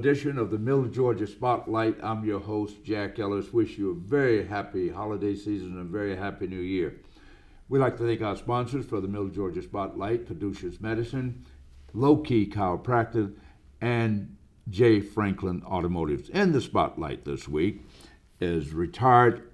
Edition of the Macon Georgia Spotlight. I'm your host, Jack Ellis. Wish you a very happy holiday season and a very happy new year. We'd like to thank our sponsors for the Macon Georgia Spotlight, Caduceus Medicine, Low Key Chiropractic, and J. Franklin Automotives. In the spotlight this week is retired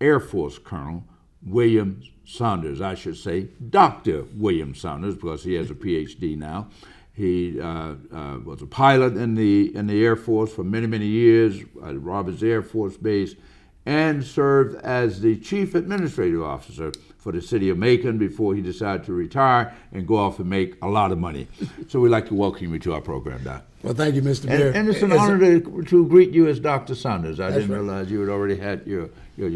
Air Force Colonel William Saunders. I should say Dr. William Saunders, because he has a PhD now. He was a pilot in the Air Force for many, many years at Roberts Air Force Base, and served as the Chief Administrative Officer for the city of Macon before he decided to retire and go off and make a lot of money. So we'd like to welcome you to our program, Doc. Well, thank you, Mr. Mayor. And it's an honor to greet you as Dr. Saunders. I didn't realize you had already had your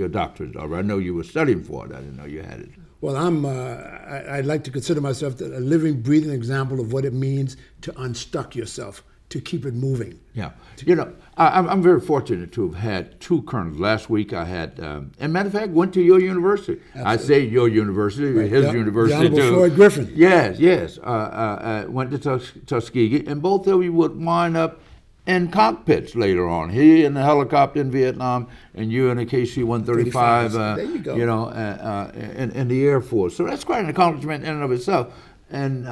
doctorate. I know you were studying for it. I didn't know you had it. Well, I'd like to consider myself a living, breathing example of what it means to unstuck yourself, to keep it moving. Yeah. I'm very fortunate to have had two colonels. Last week I had, and matter of fact, went to your university. Absolutely. I say your university, right. His university the too. Floyd Griffin. Yes. Went to Tuskegee, and both of you would wind up in cockpits later on. He in the helicopter in Vietnam, and you in a KC-135. There you go. In the Air Force. So that's quite an accomplishment in and of itself. And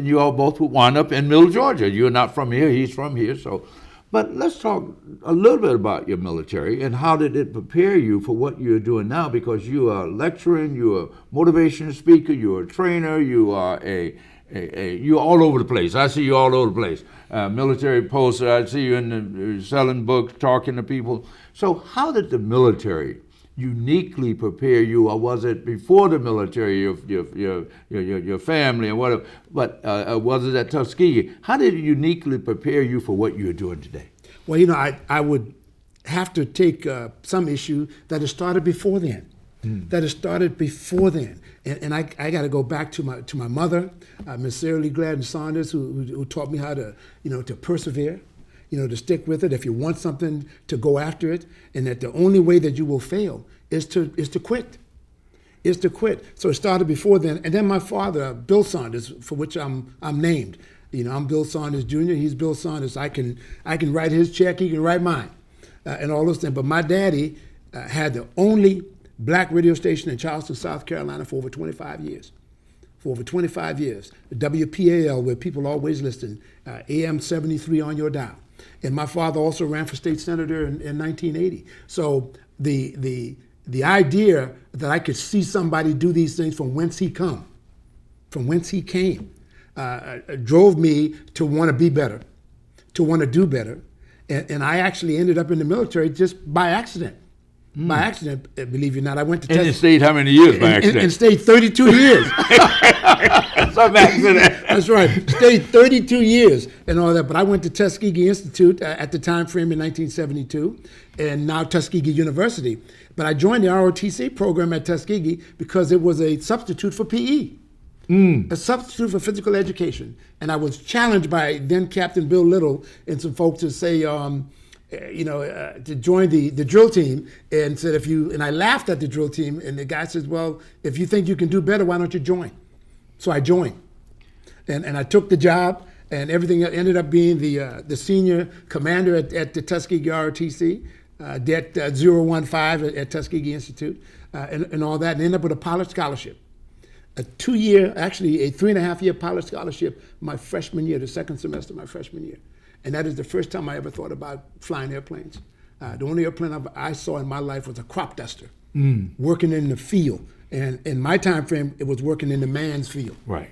you all both would wind up in Macon, Georgia. You're not from here, he's from here. So, but let's talk a little bit about your military and how did it prepare you for what you're doing now, because you are lecturing, you're a motivational speaker, you're a trainer, you are you're all over the place. I see you all over the place. Military poster, I see you selling books, talking to people. So how did the military uniquely prepare you, or was it before the military, your family and whatever, but was it at Tuskegee? How did it uniquely prepare you for what you're doing today? Well, I would have to take some issue that has started before then. And I got to go back to my mother, Miss Sarah Lee Gladden Saunders, who taught me how to, to persevere, to stick with it. If you want something, to go after it, and that the only way that you will fail is to quit. So it started before then. And then my father, Bill Saunders, for which I'm named. I'm Bill Saunders Jr., he's Bill Saunders. I can write his check, he can write mine, and all those things. But my daddy had the only black radio station in Charleston, South Carolina for over 25 years. The WPAL, where people always listen, AM 73 on your dial. And my father also ran for state senator in 1980. So the idea that I could see somebody do these things from whence he came, drove me to want to be better, to want to do better. And I actually ended up in the military just by accident. By accident, believe it or not, I went to And you stayed how many years by accident? And stayed 32 years. Some accident. That's right. Stayed 32 years and all that. But I went to Tuskegee Institute at the time frame in 1972, and now Tuskegee University. But I joined the ROTC program at Tuskegee because it was a substitute for PE. A substitute for physical education. And I was challenged by then Captain Bill Little and some folks to say, to join the drill team, and said and I laughed at the drill team, and the guy says, well, if you think you can do better, why don't you join? So I joined, and I took the job, and everything ended up being the senior commander at the Tuskegee ROTC, Det 015 at Tuskegee Institute, and all that, and ended up with a pilot scholarship. A 3.5-year pilot scholarship my freshman year, the second semester of my freshman year. And that is the first time I ever thought about flying airplanes. The only airplane I saw in my life was a crop duster, working in the field. And in my time frame, it was working in the man's field. Right.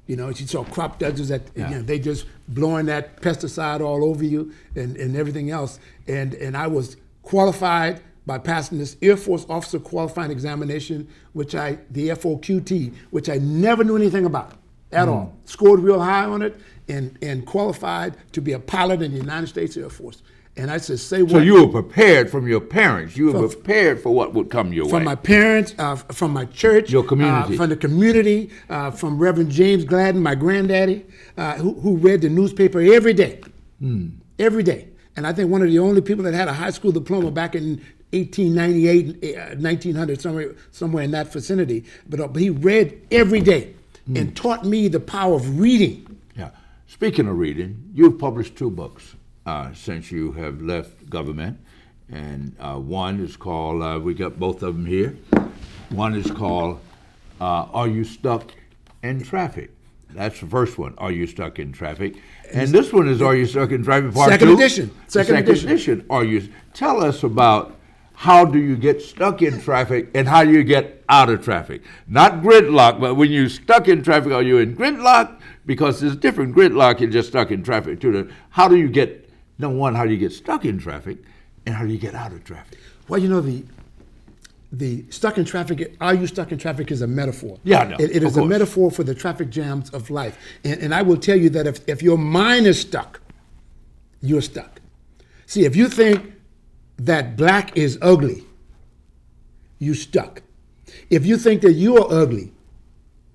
You saw crop dusters that they just blowing that pesticide all over you and everything else. And I was qualified by passing this Air Force Officer Qualifying Examination, the FOQT, which I never knew anything about at all. Scored real high on it and qualified to be a pilot in the United States Air Force. And I said, say what? So you were prepared from your parents. You were prepared for what would come your way. From my parents, from my church. Your community. From the community, from Reverend James Gladden, my granddaddy, who read the newspaper every day. Every day. And I think one of the only people that had a high school diploma back in 1898, 1900, somewhere in that vicinity. But he read every day and taught me the power of reading. Yeah. Speaking of reading, you've published 2 books. since you have left government. And one is called, we got both of them here. One is called, Are You Stuck in Traffic? That's the first one, Are You Stuck in Traffic? And this one is, Are You Stuck in Traffic? Part Second two. edition. Second edition. Tell us about how do you get stuck in traffic and how do you get out of traffic? Not gridlock, but when you're stuck in traffic, are you in gridlock? Because there's different gridlock and just stuck in traffic too. How do you get, number one, how do you get stuck in traffic and how do you get out of traffic? Well, you know, the stuck in traffic, are you stuck in traffic is a metaphor. Yeah, no, it is a metaphor for the traffic jams of life. And I will tell you that if your mind is stuck, you're stuck. See, if you think that black is ugly, you stuck. If you think that you are ugly,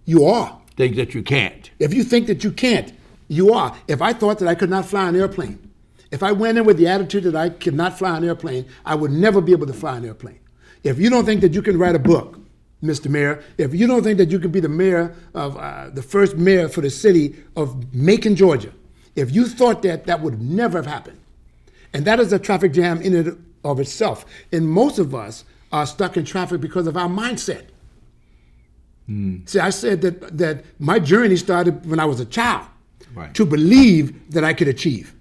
you are. Think that you can't. If you think that you can't, you are. If I thought that I could not fly an airplane, if I went in with the attitude that I could not fly an airplane, I would never be able to fly an airplane. If you don't think that you can write a book, Mr. Mayor, if you don't think that you could be the mayor of the first mayor for the city of Macon, Georgia, if you thought that, that would never have happened. And that is a traffic jam in and of itself. And most of us are stuck in traffic because of our mindset. See, I said that my journey started when I was a child, right, to believe that I could achieve.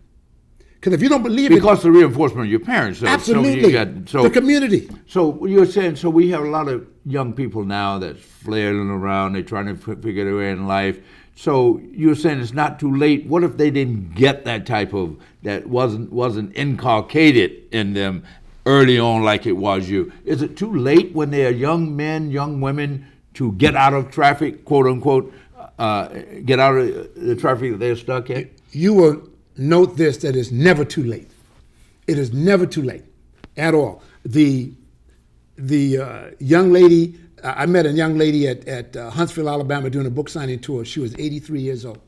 Because if you don't believe because of the reinforcement of your parents. So, absolutely, the community. So you're saying, so we have a lot of young people now that's flailing around, they're trying to figure their way in life. So you're saying it's not too late. What if they didn't get that type of, that wasn't inculcated in them early on like it was you? Is it too late when they are young men, young women, to get out of traffic, quote unquote, get out of the traffic that they're stuck in? You will note this, that it's never too late. It is never too late at all. The young lady, I met a young lady at Huntsville, Alabama doing a book signing tour. She was 83 years old.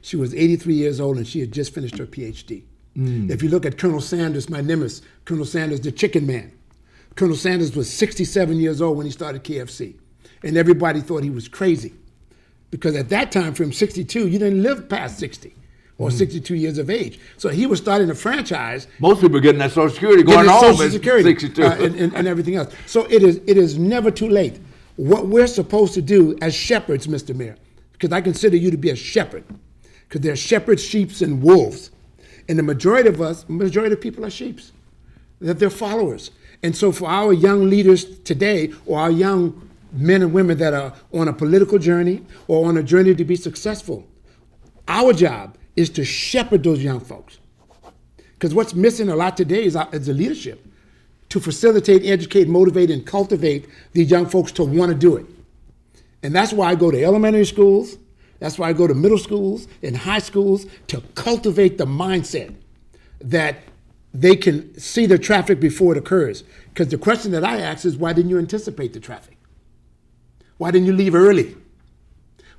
She was 83 years old and she had just finished her PhD. If you look at Colonel Saunders, my nemesis, Colonel Saunders, the chicken man. Colonel Saunders was 67 years old when he started KFC. And everybody thought he was crazy. Because at that time, from 62, you didn't live past 60 or 62 years of age. So he was starting a franchise. Most people getting that Social Security, going home Social Security, at 62. And everything else. So it is never too late. What we're supposed to do as shepherds, Mr. Mayor, because I consider you to be a shepherd, because they're shepherds, sheep, and wolves. And the majority of people are sheep, that they're followers. And so for our young leaders today, or our young men and women that are on a political journey or on a journey to be successful, our job is to shepherd those young folks. Because what's missing a lot today is the leadership to facilitate, educate, motivate, and cultivate these young folks to want to do it. And that's why I go to elementary schools, that's why I go to middle schools and high schools, to cultivate the mindset that they can see the traffic before it occurs. Because the question that I ask is, why didn't you anticipate the traffic? Why didn't you leave early?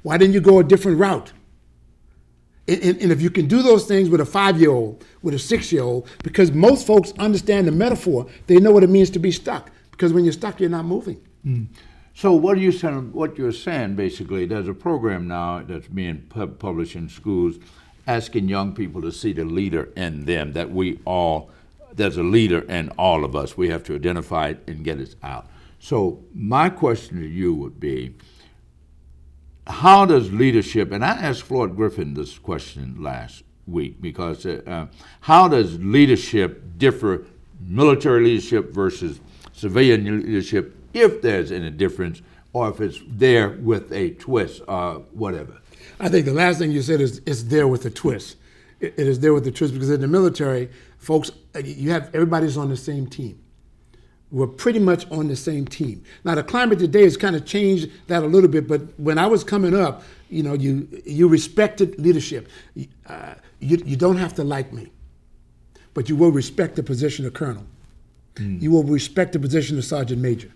Why didn't you go a different route? And if you can do those things with a 5-year-old, with a 6-year-old, because most folks understand the metaphor, they know what it means to be stuck. Because when you're stuck, you're not moving. So what you're saying, basically, there's a program now that's being published in schools asking young people to see the leader in them, that there's a leader in all of us. We have to identify it and get it out. So my question to you would be, how does leadership, and I asked Floyd Griffin this question last week, because how does leadership differ, military leadership versus civilian leadership, if there's any difference, or if it's there with a twist or whatever? I think the last thing you said is it's there with a twist. It is there with a twist, because in the military, folks, everybody's on the same team. We're pretty much on the same team. Now, the climate today has kind of changed that a little bit, but when I was coming up, you respected leadership. You don't have to like me, but you will respect the position of colonel. You will respect the position of sergeant major.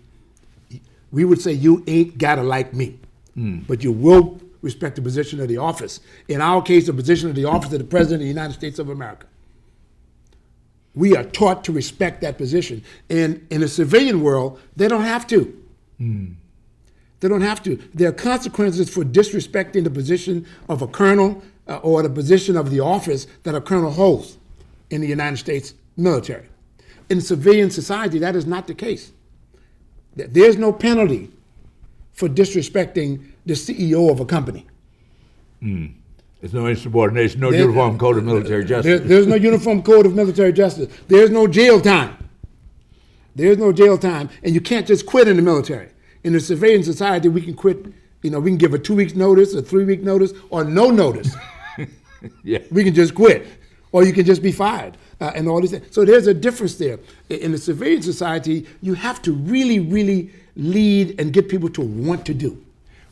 We would say you ain't gotta like me, but you will respect the position of the office. In our case, the position of the office of the President of the United States of America. We are taught to respect that position. And in the civilian world, they don't have to. They don't have to. There are consequences for disrespecting the position of a colonel or the position of the office that a colonel holds. in the United States military. In civilian society, that is not the case. There's no penalty for disrespecting the CEO of a company. There's no insubordination, no uniform code of military justice. There's no uniform code of military justice. There's no jail time. There's no jail time, and you can't just quit in the military. In the civilian society, we can quit. We can give a 2-week notice, a 3-week notice, or no notice. Yeah. We can just quit, or you can just be fired, and all these things. So there's a difference there. In the civilian society, you have to really, really lead and get people to want to do.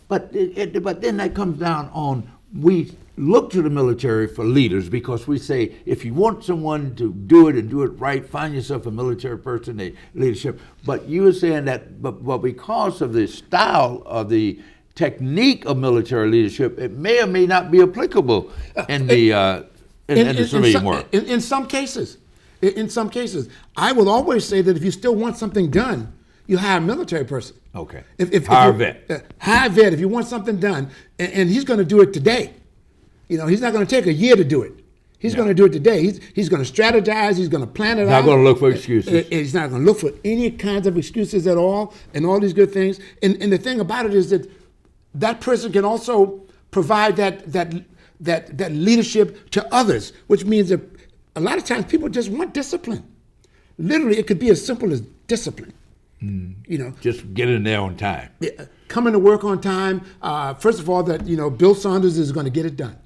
But then that comes down on, we look to the military for leaders because we say, if you want someone to do it and do it right, find yourself a military person, a leadership. But you were saying that, but because of the style of the technique of military leadership, it may or may not be applicable in the civilian world. In some cases. In some cases. I will always say that if you still want something done, you hire a military person. Okay. Hire a vet. Hire a vet if you want something done, and he's going to do it today. He's not going to take a year to do it. He's going to do it today. He's going to strategize. He's going to plan it out. Not going to look for excuses. He's not going to look for any kinds of excuses at all, and all these good things. And the thing about it is that person can also provide that leadership to others, which means that a lot of times people just want discipline. Literally, it could be as simple as discipline. Just get in there on time. Coming to work on time. First of all, Bill Saunders is going to get it done.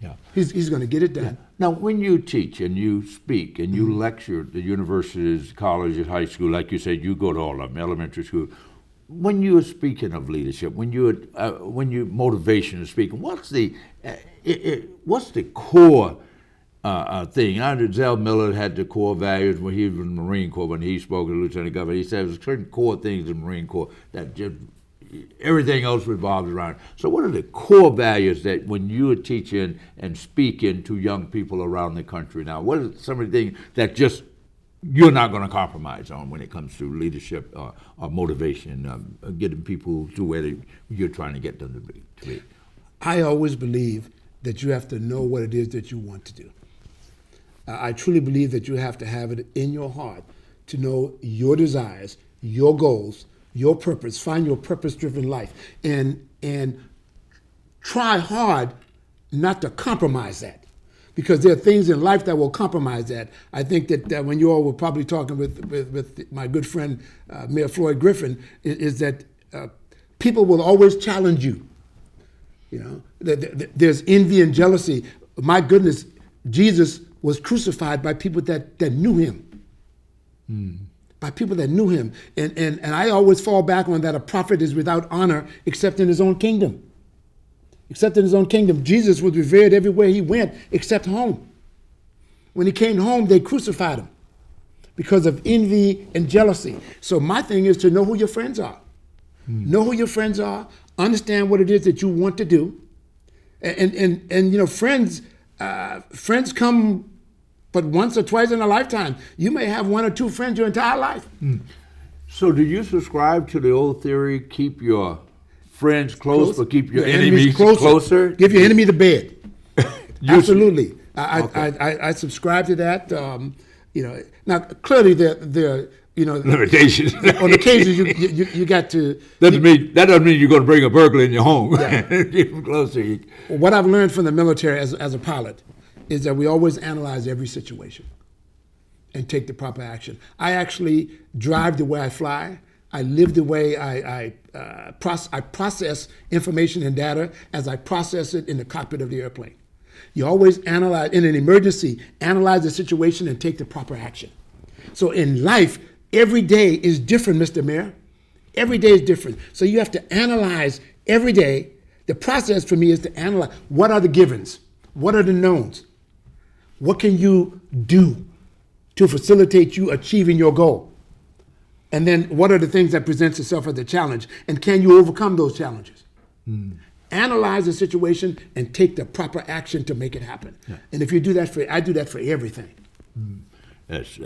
Yeah, he's going to get it done. Yeah. Now, when you teach and you speak and you lecture at the universities, colleges, high school, like you said, you go to all of them, elementary school. When you're speaking of leadership, when you motivation is speaking, what's the core thing? I know Zell Miller had the core values when he was in the Marine Corps. When he spoke as Lieutenant Governor, he said there's certain core things in the Marine Corps that just everything else revolves around. So what are the core values that when you are teaching and speaking to young people around the country now, what are some of the things that just you're not going to compromise on when it comes to leadership or motivation, getting people to where you're trying to get them to be? I always believe that you have to know what it is that you want to do. I truly believe that you have to have it in your heart to know your desires, your goals, your purpose. Find your purpose-driven life, and try hard not to compromise that, because there are things in life that will compromise that. I think that when you all were probably talking with my good friend Mayor Floyd Griffin, is that people will always challenge you. There's envy and jealousy. My goodness, Jesus was crucified by people that knew him. By people that knew him. And I always fall back on that a prophet is without honor except in his own kingdom. Except in his own kingdom. Jesus was revered everywhere he went except home. When he came home, they crucified him because of envy and jealousy. So my thing is to know who your friends are. Know who your friends are. Understand what it is that you want to do. And friends come but once or twice in a lifetime. You may have 1 or 2 friends your entire life. So do you subscribe to the old theory, keep your friends close, but keep your enemies closer? Give your enemy the bed. Absolutely. I subscribe to that. Now, clearly there limitations. On occasions, you got to. That doesn't mean you're going to bring a burglar in your home. Yeah. Keep them closer. What I've learned from the military as a pilot is that we always analyze every situation and take the proper action. I actually drive the way I fly. I live the way I process information and data as I process it in the cockpit of the airplane. You always analyze, in an emergency, analyze the situation and take the proper action. So in life, every day is different, Mr. Mayor. Every day is different. So you have to analyze every day. The process for me is to analyze what are the givens? What are the knowns? What can you do to facilitate you achieving your goal? And then what are the things that presents itself as a challenge? And can you overcome those challenges? Analyze the situation and take the proper action to make it happen. Yeah. And if you do that I do that for everything. That's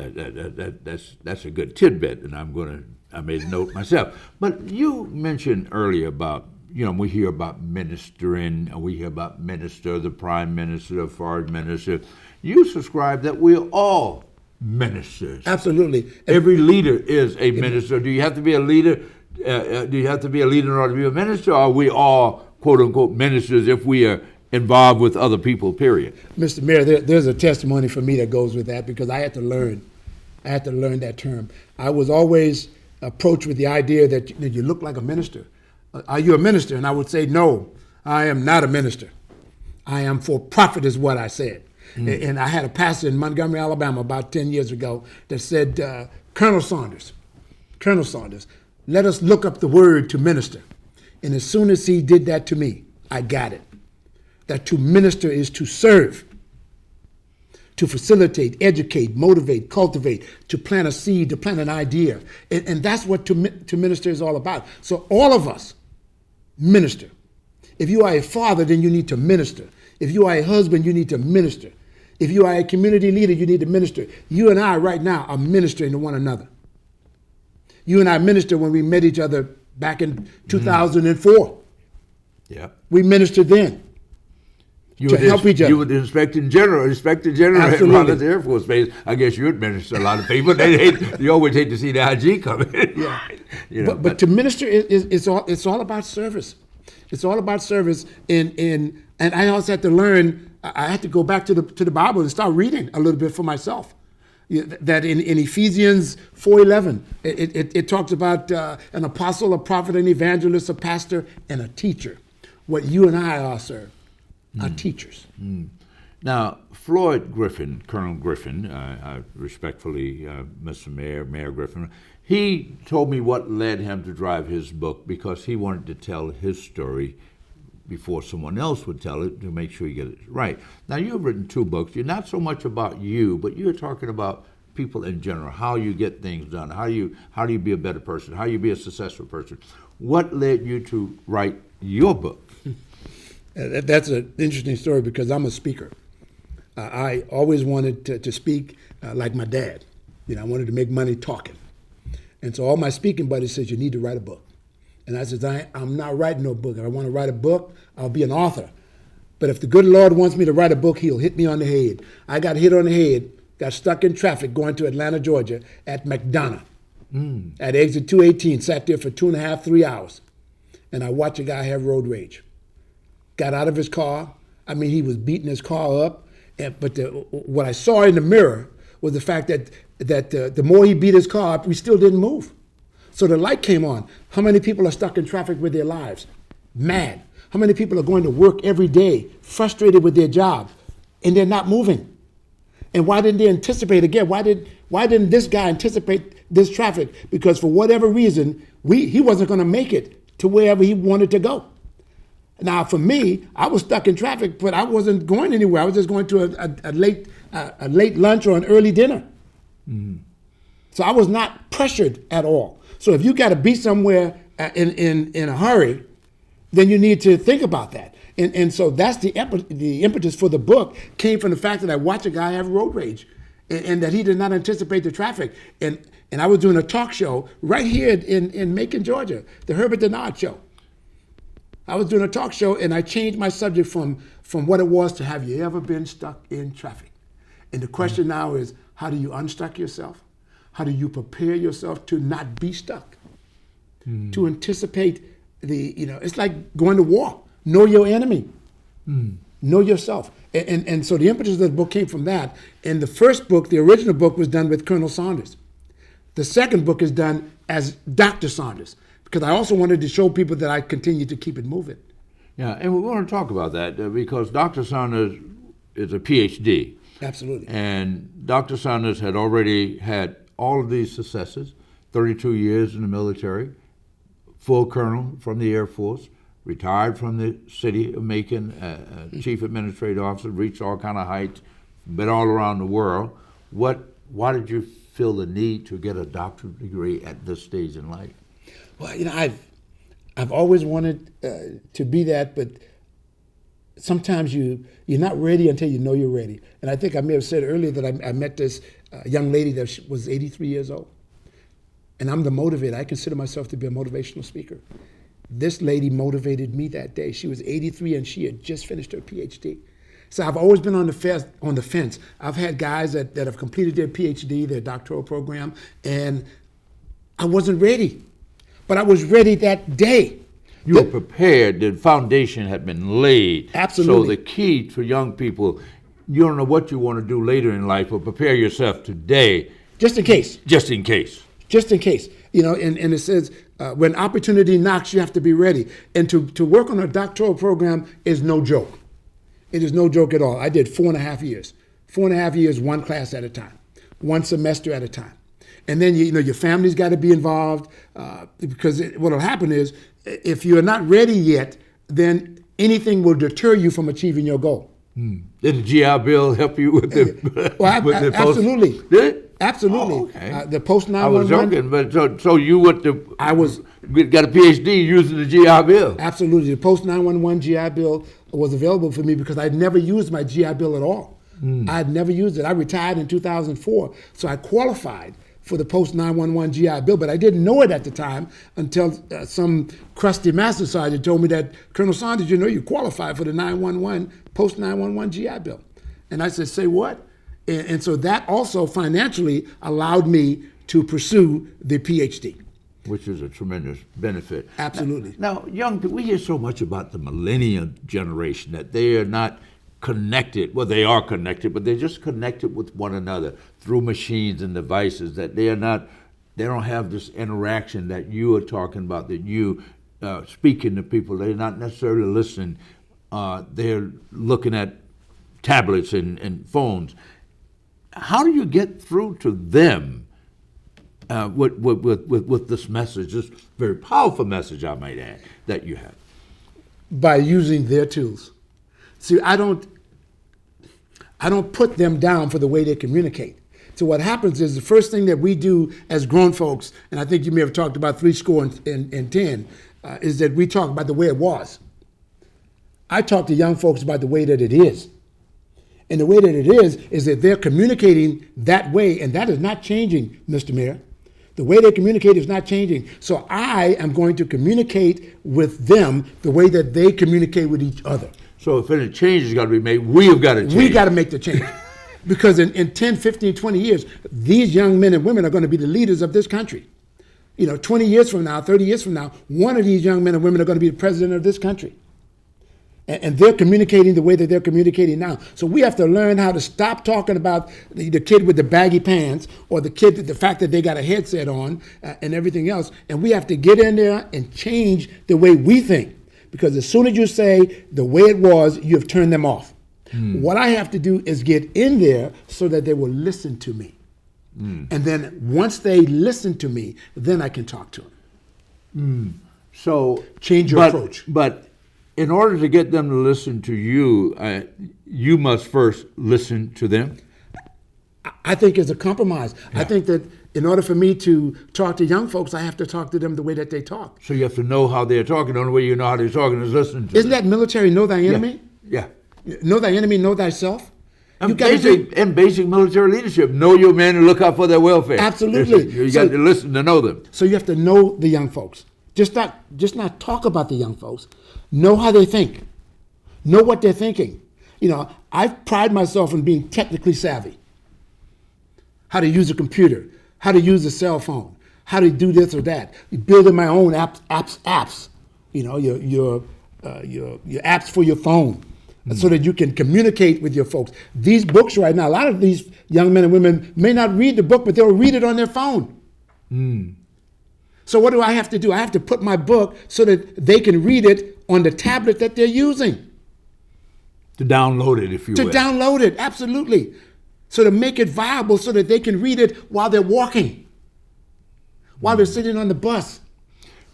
a good tidbit, and I made a note myself. But you mentioned earlier about we hear about ministering, and we hear about minister, the prime minister, the foreign minister. You subscribe that we're all ministers. Absolutely. Every leader is a minister. Do you have to be a leader? Do you have to be a leader in order to be a minister? Or are we all, quote unquote, ministers if we are involved with other people, period? Mr. Mayor, there's a testimony for me that goes with that, because I had to learn that term. I was always approached with the idea that you look like a minister. Are you a minister? And I would say, no, I am not a minister. I am for profit is what I said. And I had a pastor in Montgomery, Alabama about 10 years ago that said, Colonel Saunders, let us look up the word to minister. And as soon as he did that to me, I got it. That to minister is to serve, to facilitate, educate, motivate, cultivate, to plant a seed, to plant an idea. And that's what to minister is all about. So all of us minister. If you are a father, then you need to minister. If you are a husband, you need to minister. If you are a community leader, you need to minister. You and I right now are ministering to one another. You and I ministered when we met each other back in 2004. Yeah. We ministered then. To help each other. You would inspector general at Rollins Air Force Base. I guess you would minister a lot of people. You always hate to see the IG come in. Yeah. But to minister it's all about service. It's all about service. And I also had to learn. I had to go back to the Bible and start reading a little bit for myself. That in Ephesians 4:11, it talks about an apostle, a prophet, an evangelist, a pastor, and a teacher. What you and I are, sir, are teachers. Now, Floyd Griffin, Colonel Griffin, I respectfully, Mr. Mayor Griffin, he told me what led him to drive his book, because he wanted to tell his story before someone else would tell it, to make sure you get it right. Now, you've written 2 books. You're not so much about you, but you're talking about people in general, how you get things done, how do you be a better person, how you be a successful person. What led you to write your book? That's an interesting story, because I'm a speaker. I always wanted to speak like my dad. I wanted to make money talking. And so all my speaking buddies said, you need to write a book. And I said, I'm not writing no book. If I want to write a book, I'll be an author. But if the good Lord wants me to write a book, he'll hit me on the head. I got hit on the head, got stuck in traffic going to Atlanta, Georgia at McDonough. At exit 218, sat there for 2.5, 3 hours. And I watched a guy have road rage. Got out of his car. I mean, he was beating his car up. But what I saw in the mirror was the fact that the more he beat his car up, we still didn't move. So the light came on. How many people are stuck in traffic with their lives? Mad. How many people are going to work every day, frustrated with their job, and they're not moving? And why didn't they anticipate again? Why didn't this guy anticipate this traffic? Because for whatever reason, he wasn't going to make it to wherever he wanted to go. Now, for me, I was stuck in traffic, but I wasn't going anywhere. I was just going to a late lunch or an early dinner. So I was not pressured at all. So if you got to be somewhere in a hurry, then you need to think about that. And so that's the impetus for the book came from the fact that I watched a guy have road rage, and that he did not anticipate the traffic. And I was doing a talk show right here in Macon, Georgia, the Herbert Denard Show. I was doing a talk show, and I changed my subject from what it was to have you ever been stuck in traffic? And the question now is, how do you unstuck yourself? How do you prepare yourself to not be stuck? To anticipate it's like going to war. Know your enemy. Know yourself. And so the impetus of the book came from that. And the first book, the original book, was done with Colonel Saunders. The second book is done as Dr. Saunders, because I also wanted to show people that I continue to keep it moving. Yeah, and we want to talk about that because Dr. Saunders is a PhD. Absolutely. And Dr. Saunders had already had all of these successes, 32 years in the military, full colonel from the Air Force, retired from the city of Macon, chief administrative officer, reached all kind of heights, been all around the world. Why did you feel the need to get a doctorate degree at this stage in life? Well, I've always wanted to be that, but sometimes you're not ready until you know you're ready. And I think I may have said earlier that I met this young lady that was 83 years old. And I'm the motivator. I consider myself to be a motivational speaker. This lady motivated me that day. She was 83 and she had just finished her PhD. So I've always been on the fence. I've had guys that have completed their PhD, their doctoral program, and I wasn't ready. But I was ready that day. You were prepared. The foundation had been laid. Absolutely. So the key to young people, you don't know what you want to do later in life, but prepare yourself today. Just in case. Just in case. Just in case. And it says, when opportunity knocks, you have to be ready. And to work on a doctoral program is no joke. It is no joke at all. I did 4.5 years. 4.5 years, one class at a time, one semester at a time. And then your family's got to be involved because what will happen is if you're not ready yet, then anything will deter you from achieving your goal. Did the GI Bill help you with the? Absolutely. Did it? Absolutely. Oh, okay. The post 911. I was joking, but so you went to? Got a PhD using the GI Bill. Absolutely. The post 911 GI Bill was available for me because I'd never used my GI Bill at all. I'd never used it. I retired in 2004, so I qualified for the post 911 GI Bill, but I didn't know it at the time until some crusty master sergeant told me that, Colonel Saunders, you qualified for the 911 post 911 GI Bill. And I said, say what? And so that also financially allowed me to pursue the PhD. Which is a tremendous benefit. Absolutely. Now, young people, we hear so much about the millennial generation that they are not connected. Well, they are connected, but they're just connected with one another through machines and devices, that they don't have this interaction that you are talking about, that you speaking to people. They're not necessarily listening. They're looking at tablets and phones. How do you get through to them with this message, this very powerful message, I might add, that you have? By using their tools. See, I don't put them down for the way they communicate. So what happens is the first thing that we do as grown folks, and I think you may have talked about 10, is that we talk about the way it was. I talk to young folks about the way that it is. And the way that it is that they're communicating that way, and that is not changing, Mr. Mayor. The way they communicate is not changing. So I am going to communicate with them the way that they communicate with each other. So if any change has got to be made, we have got to change. We got to make the change. Because in 10, 15, 20 years, these young men and women are going to be the leaders of this country. 20 years from now, 30 years from now, one of these young men and women are going to be the president of this country. And they're communicating the way that they're communicating now. So we have to learn how to stop talking about the kid with the baggy pants or the fact that they got a headset on and everything else. And we have to get in there and change the way we think. Because as soon as you say the way it was, you've turned them off. What I have to do is get in there so that they will listen to me. And then once they listen to me, then I can talk to them. So change your approach. But in order to get them to listen to you, you must first listen to them? I think it's a compromise. Yeah. I think that in order for me to talk to young folks, I have to talk to them the way that they talk. So you have to know how they're talking. The only way you know how they're talking is listening to Isn't that military, know thy enemy? Yeah. Know thy enemy, know thyself? And basic military leadership. Know your men and look out for their welfare. Absolutely. You got to listen to know them. So you have to know the young folks. Just not talk about the young folks. Know how they think. Know what they're thinking. I pride myself in being technically savvy. How to use a computer, how to use a cell phone, how to do this or that. Building my own apps. Your apps for your phone, so that you can communicate with your folks. These books right now, a lot of these young men and women may not read the book, but they'll read it on their phone. So what do I have to do? I have to put my book so that they can read it on the tablet that they're using. To download it, if you will. To download it, absolutely. So to make it viable so that they can read it while they're walking, while they're sitting on the bus.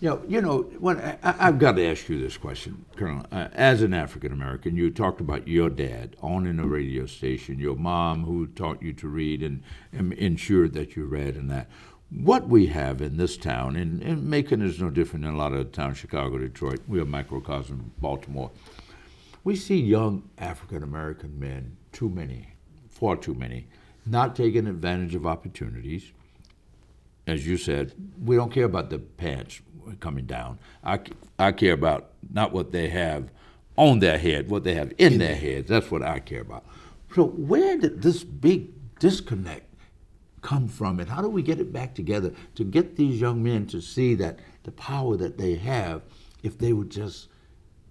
When I've got to ask you this question, Colonel. As an African American, you talked about your dad owning a radio station, your mom who taught you to read and ensured that you read and that. What we have in this town, and Macon is no different than a lot of towns, Chicago, Detroit, we are microcosm, Baltimore. We see young African American men, far too many, not taking advantage of opportunities, as you said, we don't care about the pants coming down. I care about not what they have on their head, what they have in their heads. That's what I care about. So where did this big disconnect come from, and how do we get it back together to get these young men to see that the power that they have if they would just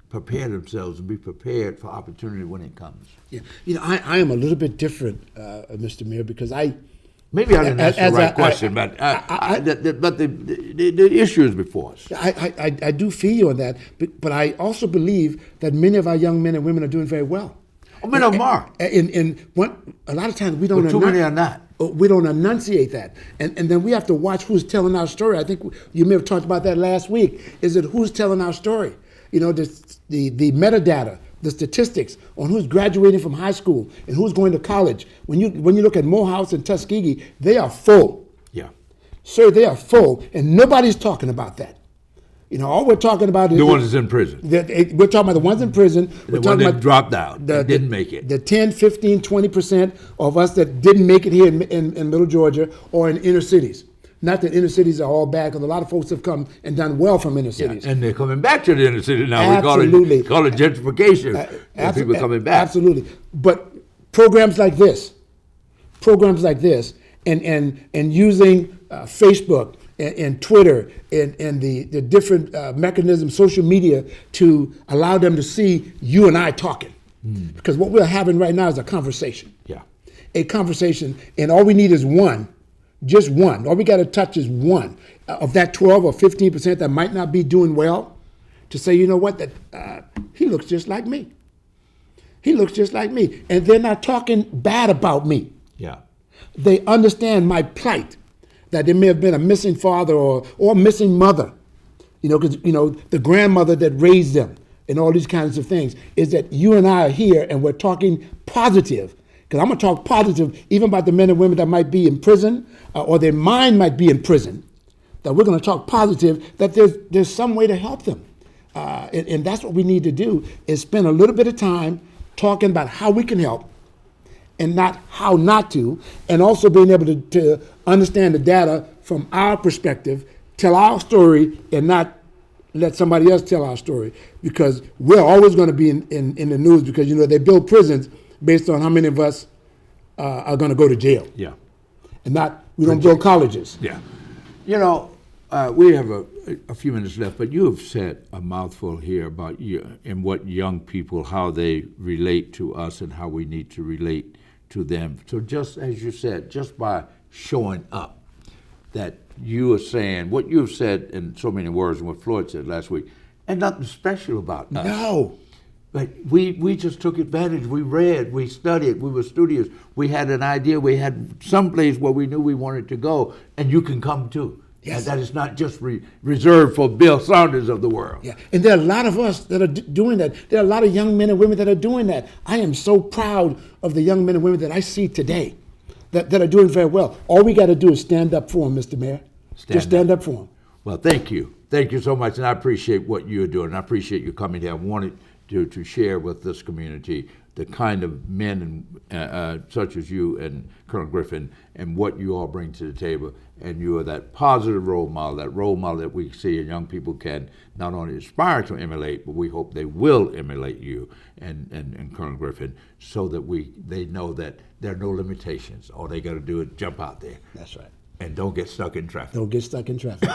prepare themselves and be prepared for opportunity when it comes? Yeah, I am a little bit different, Mr. Mayor, because maybe I didn't ask the right question, but the issue is before us. I do feel you on that, but I also believe that many of our young men and women are doing very well. Many of them are. And a lot of times we don't. But too many are not. We don't enunciate that, and then we have to watch who's telling our story. I think you may have talked about that last week. Is it who's telling our story? The metadata, the statistics on who's graduating from high school and who's going to college. When you look at Morehouse and Tuskegee, they are full. Yeah. Sir, they are full, and nobody's talking about that. All we're talking about is the ones that's in prison. We're talking about the ones in prison. The ones that dropped out, that didn't make it. The 10, 15, 20% of us that didn't make it here in Middle Georgia or in inner cities. Not that inner cities are all bad, because a lot of folks have come and done well from inner cities. And they're coming back to the inner city now. Absolutely. We call it gentrification. People coming back. Absolutely. But programs like this, and using Facebook and Twitter and the different mechanisms, social media, to allow them to see you and I talking. Because what we're having right now is a conversation. Yeah. A conversation, and all we need is one. Just one. All we got to touch is one of that 12 or 15% that might not be doing well, to say, you know what, that he looks just like me. He looks just like me. And they're not talking bad about me. Yeah. They understand my plight, that there may have been a missing father or missing mother, because, the grandmother that raised them and all these kinds of things, is that you and I are here and we're talking positive. Because I'm going to talk positive even about the men and women that might be in prison or their mind might be in prison, that we're going to talk positive, that there's some way to help them. And that's what we need to do, is spend a little bit of time talking about how we can help and not how not to, and also being able to understand the data from our perspective, tell our story, and not let somebody else tell our story, because we're always going to be in the news, because, they build prisons based on how many of us are going to go to jail. Yeah. And we don't build colleges. Yeah. We have a few minutes left, but you have said a mouthful here about you and what young people, how they relate to us and how we need to relate to them. So just as you said, just by showing up, that you are saying what you've said in so many words and what Floyd said last week, and nothing special about us. No. But we just took advantage. We read, we studied, we were studious. We had an idea. We had some place where we knew we wanted to go, and you can come too. Yes. And that is not just reserved for Bill Saunders of the world. Yeah, and there are a lot of us that are doing that. There are a lot of young men and women that are doing that. I am so proud of the young men and women that I see today that are doing very well. All we got to do is stand up for them, Mr. Mayor. Just stand up for them. Well, thank you. Thank you so much, and I appreciate what you're doing. I appreciate you coming here. I wanted to share with this community the kind of men and such as you and Colonel Griffin and what you all bring to the table. And you are that positive role model that we see and young people can not only aspire to emulate, but we hope they will emulate you and Colonel Griffin, so that they know that there are no limitations. All they got to do is jump out there. That's right. And don't get stuck in traffic. Don't get stuck in traffic.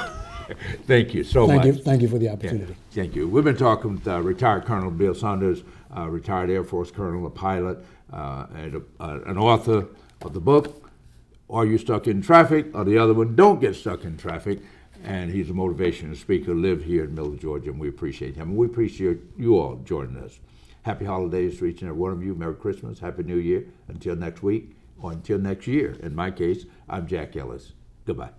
Thank you so much. Thank you for the opportunity. Yeah, thank you. We've been talking with retired Colonel Bill Saunders, retired Air Force Colonel, a pilot, and an author of the book, Are You Stuck in Traffic? Or the other one, Don't Get Stuck in Traffic. And he's a motivational speaker, live here in Middle Georgia, and we appreciate him. And we appreciate you all joining us. Happy holidays to each and every one of you. Merry Christmas, Happy New Year. Until next week, or until next year. In my case, I'm Jack Ellis. Goodbye.